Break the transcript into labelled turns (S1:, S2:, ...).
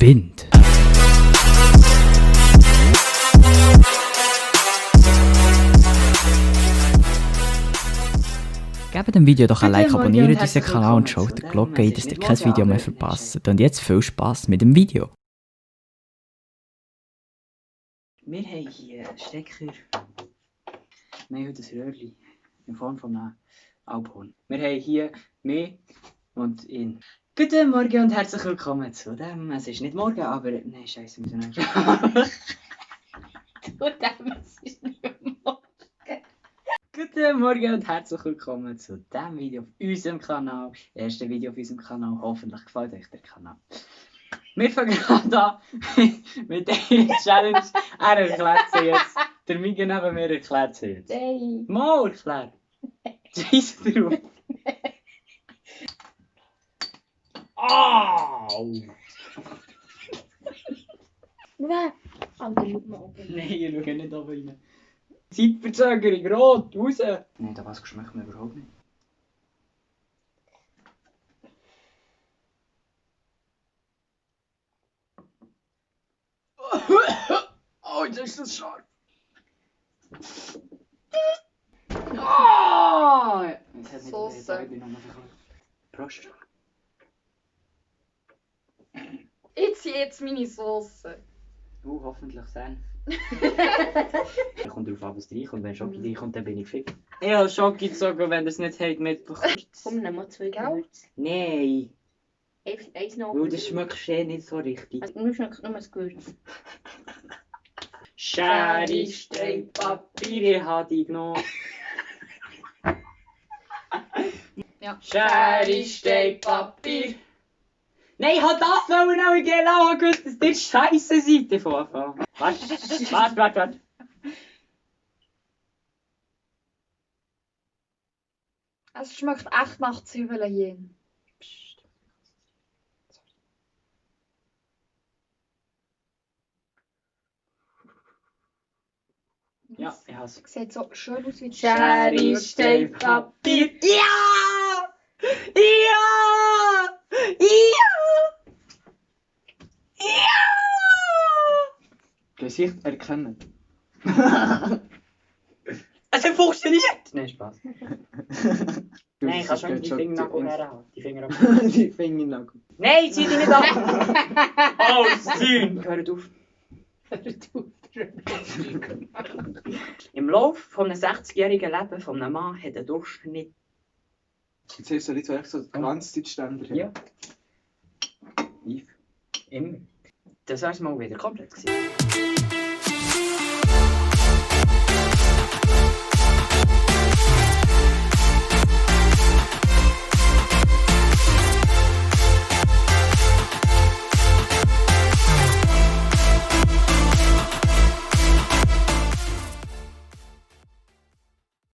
S1: Wind. Gebt dem Video doch ein Like, abonniert unseren Kanal und schaut die Glocke ein, dass ihr kein Video mehr verpasst. Und jetzt viel Spass mit dem Video.
S2: Wir haben hier einen Stecker. Wir haben heute ein Röhrchen in Form von einem Alphorn. Wir haben hier mich und ihn. Guten Morgen und herzlich willkommen zu dem. Es ist nicht morgen, aber. Nein, scheiße, wir müssen nicht. Zu dem, es ist nicht morgen. Guten Morgen und herzlich willkommen zu diesem Video auf unserem Kanal. Das erste Video auf unserem Kanal. Hoffentlich gefällt euch der Kanal. Wir fangen gerade an mit einer Challenge. Er erklärt sie jetzt. Der Miguel neben mir erklärt sie jetzt.
S3: Nein.
S2: Mal erklärt. Scheiß drauf. Au!
S3: Nein. Alter, schau mal oben.
S2: Nein, ich schaue nicht oben rein. Zeitverzögerung, rot, raus! Nein, da was schmeckt mir überhaupt nicht. Oh, jetzt ist das scharf! Oh! Jetzt hat
S3: Sauce.
S2: nicht Prost!
S3: Jetzt meine Sauce.
S2: Hoffentlich Senf. Es kommt darauf an, was reinkommt. Wenn Schoki reinkommt, dann bin ich fick. Ich habe Schoki gezogen, wenn das nicht hat mitbekommt.
S3: Komm, nimm mal 2 Gewürze.
S2: Nein,
S3: Eins noch.
S2: weil das schmeckt nicht so richtig.
S3: Also, nur schmeckt nur das Gewürz.
S2: Schere, Stein, Papier, ich habe die genommen.
S3: Ja.
S2: Schere, Stein, Papier. Nein, ich habe das wollen, aber genau gewusst, dass ihr Scheiße seid davon Anfang. Warte.
S3: Es schmeckt echt nach Zwiebeln hier.
S2: Psst. Ja, ich habe es.
S3: Sieht so schön aus wie
S2: Schere, Stein, Papier. Ja! Ja! Ja! Ja!
S4: Gesicht erkennen.
S2: Es hat funktioniert! Nein, Spaß. Nein, ich kann schon die Fingernagel herhaben. Die Fingernagel.
S4: Die Fingernagel.
S2: Nein, zieh dich nicht ab! Oh, Sinn! Hört auf. Im Laufe eines 60-jährigen Lebens eines Mann hat der Durchschnitt.
S4: Jetzt hast du nicht so echt so die ganze Zeit Ständer.
S2: Ja. Immer. Das war mal wieder komplett gewesen.